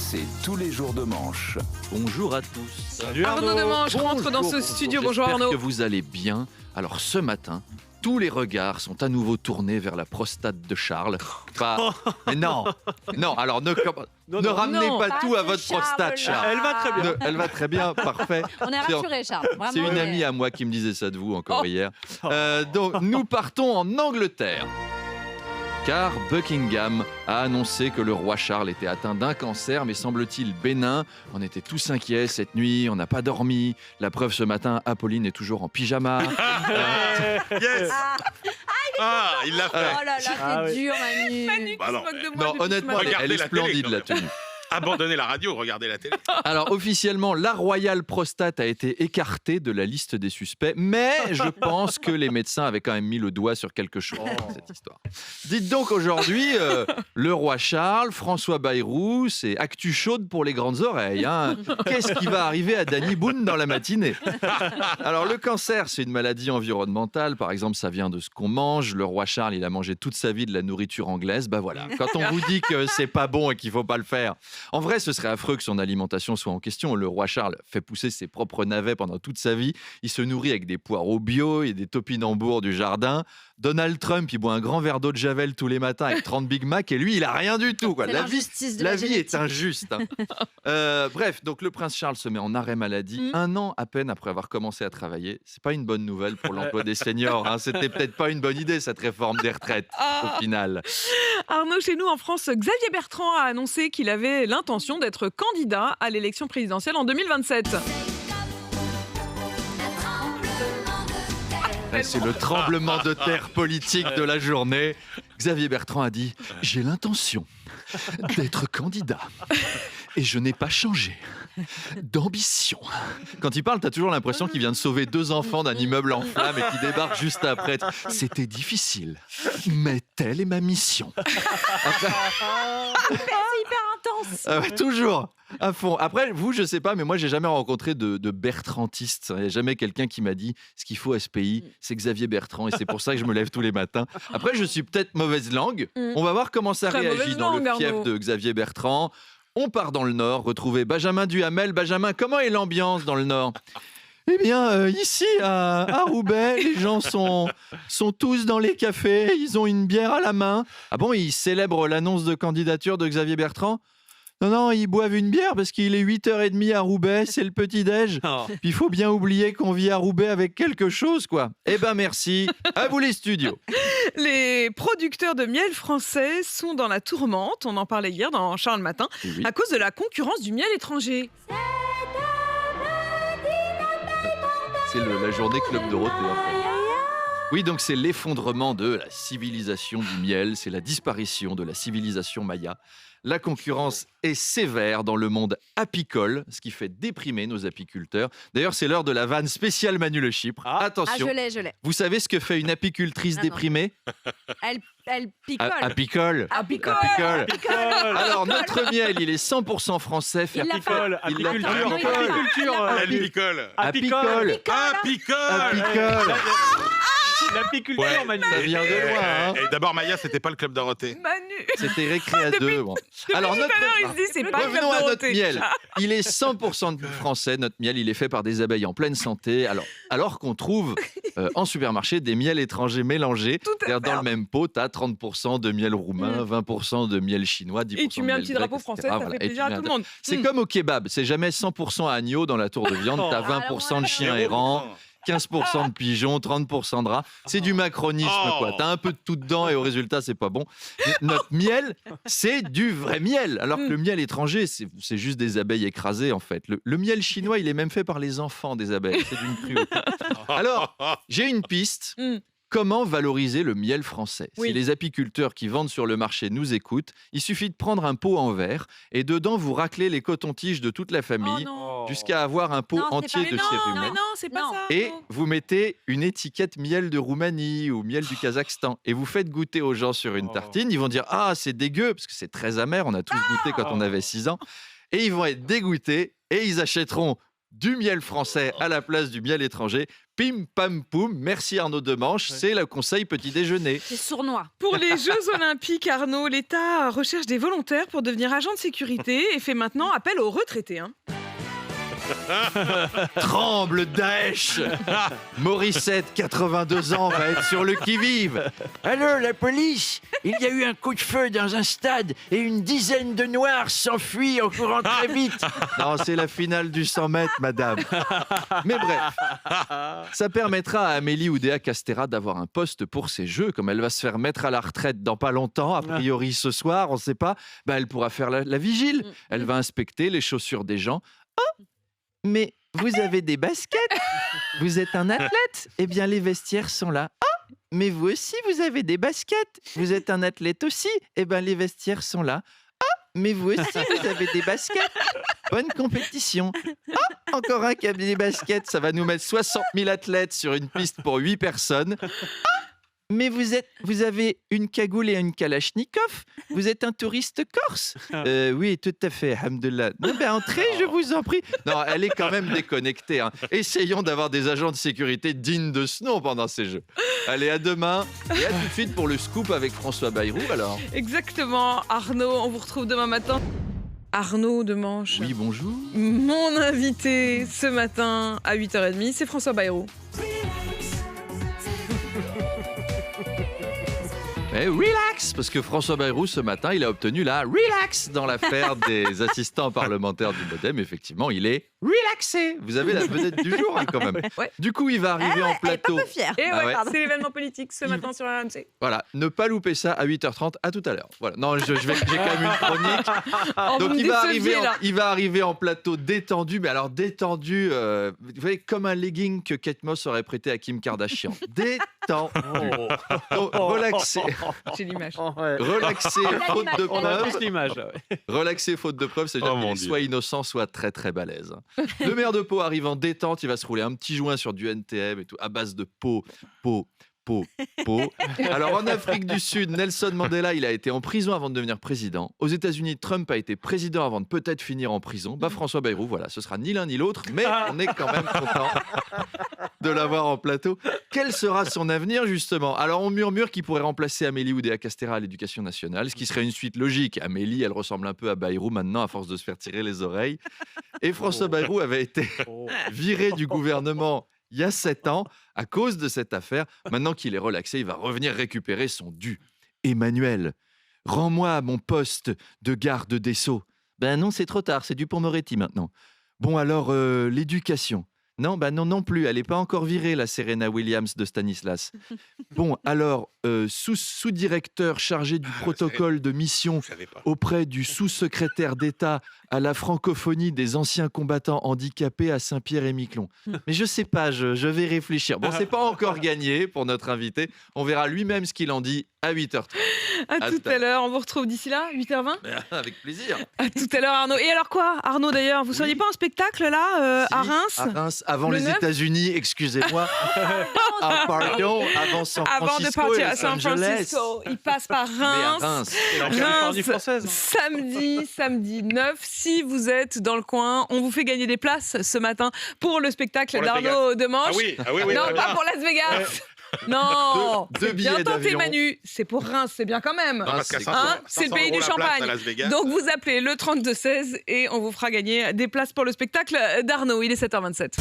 C'est tous les jours de manche. Bonjour à tous. Salut Arnaud Demange rentre dans ce studio. Bonjour J'espère Arnaud. que vous allez bien. Alors ce matin, tous les regards sont à nouveau tournés vers la prostate de Charles. Mais non, alors ne ramenez non. pas tout à votre Charles, prostate, là. Charles. Elle va très bien. Elle va très bien, parfait. On est rassurés, Charles. Vraiment, C'est une mais- amie à moi qui me disait ça de vous encore Oh. hier. Donc nous partons en Angleterre. Car Buckingham a annoncé que le roi Charles était atteint d'un cancer, mais semble-t-il bénin. On était tous inquiets cette nuit, on n'a pas dormi. La preuve, ce matin, Apolline est toujours en pyjama. Yes. Il l'a fait. Oh là là, c'est Ah oui. dur, Manu. Manu qui Bah se non, moque de moi Non, depuis ce honnêtement, matin. Regardez elle est la télé, splendide, quand la même. tenue. Abandonnez la radio, regardez la télé. Alors, officiellement, la Royal Prostate a été écartée de la liste des suspects, mais je pense que les médecins avaient quand même mis le doigt sur quelque chose dans cette histoire. Dites donc aujourd'hui, le roi Charles, François Bayrou, c'est actu chaude pour les grandes oreilles. Hein. Qu'est-ce qui va arriver à Danny Boone dans la matinée? Alors, le cancer, c'est une maladie environnementale. Par exemple, ça vient de ce qu'on mange. Le roi Charles, il a mangé toute sa vie de la nourriture anglaise. Bah voilà, quand on vous dit que c'est pas bon et qu'il faut pas le faire, en vrai, ce serait affreux que son alimentation soit en question. Le roi Charles fait pousser ses propres navets pendant toute sa vie. Il se nourrit avec des poireaux bio et des topinambours du jardin. Donald Trump, il boit un grand verre d'eau de Javel tous les matins avec 30 Big Mac et lui, il a rien du tout. Quoi. C'est La vie, l'injustice de la la vie est génétique. injuste. Hein. Bref, donc le prince Charles se met en arrêt maladie 1 an à peine après avoir commencé à travailler. C'est pas une bonne nouvelle pour l'emploi des seniors. Hein. C'était peut-être pas une bonne idée cette réforme des retraites au final. Arnaud, chez nous en France, Xavier Bertrand a annoncé qu'il avait l'intention d'être candidat à l'élection présidentielle en 2027. C'est le tremblement de terre politique de la journée. Xavier Bertrand a dit « J'ai l'intention d'être candidat et je n'ai pas changé d'ambition. » Quand il parle, t'as toujours l'impression qu'il vient de sauver 2 enfants d'un immeuble en flammes et qu'il débarque juste après. C'était difficile, mais telle est ma mission. Après- C'est hyper intense. Ah ouais, toujours à fond. Après, vous, je sais pas, mais moi, j'ai jamais rencontré de Bertrantistes. Il n'y a jamais quelqu'un qui m'a dit ce qu'il faut à ce pays, c'est Xavier Bertrand, et c'est pour ça que je me lève tous les matins. Après, je suis peut-être mauvaise langue. On va voir comment ça Très réagit mauvaise dans langue, le fief Arnaud. de Xavier Bertrand. On part dans le Nord, retrouver Benjamin Duhamel. Benjamin, comment est l'ambiance dans le Nord? Eh bien, ici, à Roubaix, les gens sont tous dans les cafés, ils ont une bière à la main. Ah bon, ils célèbrent l'annonce de candidature de Xavier Bertrand? Non, ils boivent une bière parce qu'il est 8h30 à Roubaix, c'est le petit-déj. Puis il faut bien oublier qu'on vit à Roubaix avec quelque chose, quoi. Eh ben merci, à vous les studios. Les producteurs de miel français sont dans la tourmente, on en parlait hier dans Charles Matin, Oui. à cause de la concurrence du miel étranger. C'est la journée Club Dorothée, en fait. Oui, donc c'est l'effondrement de la civilisation du miel, c'est la disparition de la civilisation maya. La concurrence est sévère dans le monde apicole, ce qui fait déprimer nos apiculteurs. D'ailleurs, c'est l'heure de la vanne spéciale Manu Le Chypre. Ah. Ah, Attention, je l'ai. vous savez ce que fait une apicultrice Ah non. déprimée? Elle picole. Apicole. Apicole. Alors, notre miel, il est 100% français. Il l'a Apicole, Il l'a apiculture, pas. apiculture. Elle picole. Apicole. Picole. Apicole. L'apiculture, Ouais. Manu. Ça vient de loin, hein. Et d'abord, Maya, c'était pas le club Dorothée. Manu. C'était récré à 2. Bon. Alors, Tout à l'heure, il se dit, c'est pas le revenons Club à notre Dorothée. miel. Il est 100% français, notre miel. Il est fait par des abeilles en pleine santé. Alors qu'on trouve en supermarché des miels étrangers mélangés. Tout à C'est-à-dire, fait. dans le même pot, tu as 30% de miel roumain, 20% de miel chinois, 10% Et tu mets de un miel petit grec, drapeau etc. français, ça Voilà. fait Et tu plaisir à mets tout un le monde. C'est comme au kebab, c'est jamais 100% agneau dans la tour de viande. T'as 20% de chiens errants, 15% de pigeons, 30% de rats. C'est du macronisme, quoi. T'as un peu de tout dedans et au résultat, c'est pas bon. Mais notre miel, c'est du vrai miel. Alors que le miel étranger, c'est juste des abeilles écrasées, en fait. Le miel chinois, il est même fait par les enfants des abeilles. C'est d'une cruauté. Alors, j'ai une piste. Comment valoriser le miel français? Oui. Si les apiculteurs qui vendent sur le marché nous écoutent, il suffit de prendre un pot en verre et dedans vous raclez les cotons-tiges de toute la famille jusqu'à avoir un pot Non, c'est entier pas- de non, cérumen. Mais non, c'est pas Non. ça. Et Arnaud. vous mettez une étiquette miel de Roumanie ou miel du Kazakhstan et vous faites goûter aux gens sur une tartine. Ils vont dire « Ah, c'est dégueu » parce que c'est très amer, on a tous goûté quand on avait 6 ans. Et ils vont être dégoûtés et ils achèteront du miel français à la place du miel étranger. Pim pam poum, merci Arnaud Demanche, c'est le conseil petit déjeuner. C'est sournois. Pour les Jeux Olympiques, Arnaud, l'État recherche des volontaires pour devenir agent de sécurité et fait maintenant appel aux retraités. Tremble Daesh. Morissette, 82 ans, va être sur le qui-vive. Alors, la police, il y a eu un coup de feu dans un stade et une dizaine de noirs s'enfuient en courant très vite. Non, c'est la finale du 100 mètres, madame. Mais bref, ça permettra à Amélie Oudéa-Castéra d'avoir un poste pour ses jeux. Comme elle va se faire mettre à la retraite dans pas longtemps, a priori ce soir, on ne sait pas, elle pourra faire la vigile. Elle va inspecter les chaussures des gens. Oh, mais vous avez des baskets? Vous êtes un athlète? Eh bien, les vestiaires sont là. Oh, mais vous aussi, vous avez des baskets? Vous êtes un athlète aussi? Eh bien, les vestiaires sont là. Oh, mais vous aussi, vous avez des baskets? Bonne compétition. Oh, encore un qui a des baskets. Ça va nous mettre 60 000 athlètes sur une piste pour 8 personnes. Oh, mais vous avez une cagoule et une kalachnikov. Vous êtes un touriste corse? Oui, tout à fait, alhamdoulilah. Non, entrez, je vous en prie. Non, elle est quand même déconnectée. Essayons d'avoir des agents de sécurité dignes de ce nom pendant ces Jeux. Allez, à demain. Et à tout de suite pour le scoop avec François Bayrou, alors. Exactement, Arnaud, on vous retrouve demain matin. Arnaud Demanche. Oui, bonjour. Mon invité ce matin à 8h30, c'est François Bayrou. Relax, parce que François Bayrou, ce matin, il a obtenu la relax dans l'affaire des assistants parlementaires du Modem. Effectivement, il est relaxé. Vous avez la vedette du jour, quand même. Ouais. Du coup, il va arriver en plateau. Elle est pas peu fière. Et Ah ouais. c'est l'événement politique ce matin sur RMC. Voilà, ne pas louper ça à 8h30. À tout à l'heure. Voilà. Non, j'ai quand même une chronique. Oh, Donc, vous me déceviez, là. il va arriver en plateau détendu. Mais alors, détendu, vous voyez, comme un legging que Kate Moss aurait prêté à Kim Kardashian. Détendu. Donc, relaxé. J'ai l'image. Relaxé, faute de On a preuves. l'image. Relaxé, faute de preuves, c'est-à-dire Oh, mon qu'il est Dieu. soit innocent, soit très très balèze. Le maire de Pau arrive en détente, il va se rouler un petit joint sur du NTM et tout, à base de Pau. Alors en Afrique du Sud, Nelson Mandela, il a été en prison avant de devenir président. Aux États-Unis, Trump a été président avant de peut-être finir en prison. François Bayrou, voilà, ce sera ni l'un ni l'autre, mais on est quand même content de l'avoir en plateau. Quel sera son avenir, justement? Alors on murmure qu'il pourrait remplacer Amélie Oudéa-Castéra à l'Éducation nationale, ce qui serait une suite logique. Amélie, elle ressemble un peu à Bayrou maintenant, à force de se faire tirer les oreilles. Et François Bayrou avait été viré du gouvernement il y a 7 ans à cause de cette affaire. Maintenant qu'il est relaxé, il va revenir récupérer son dû. Emmanuel, rends-moi mon poste de garde des Sceaux. Ben non, c'est trop tard, c'est dû pour Moretti maintenant. Bon alors, l'éducation. Non, non plus, elle n'est pas encore virée, la Serena Williams de Stanislas. Bon, alors, sous-directeur chargé du protocole de mission Je savais pas. auprès du sous-secrétaire d'État à la francophonie des anciens combattants handicapés à Saint-Pierre-et-Miquelon. Mais je sais pas, je vais réfléchir. Bon, c'est pas encore gagné pour notre invité. On verra lui-même ce qu'il en dit à 8h30. À tout à l'heure, on vous retrouve d'ici là, 8h20. Avec plaisir. À tout à l'heure, Arnaud. Et alors quoi, Arnaud d'ailleurs, vous seriez pas en spectacle là, à Si, Reims? À Reims, avant Le les 9? États-Unis, excusez-moi. Ah, pardon, avant San Avant de Francisco partir et à Los San Angeles. Francisco, il passe par Mais à Reims. Reims. Et la Californie Reims, française. samedi 9. Si vous êtes dans le coin, on vous fait gagner des places ce matin pour le spectacle Pour Las d'Arnaud Demanche. Ah oui, non, très pas bien. pour Las Vegas. Non, Deux c'est bien billets tenté d'avion. Manu. C'est pour Reims, c'est bien quand même. Non, parce qu'à c'est 500, c'est le 500 pays du euros la place champagne. à Las Vegas. Donc vous appelez le 32-16 et on vous fera gagner des places pour le spectacle d'Arnaud. Il est 7h27.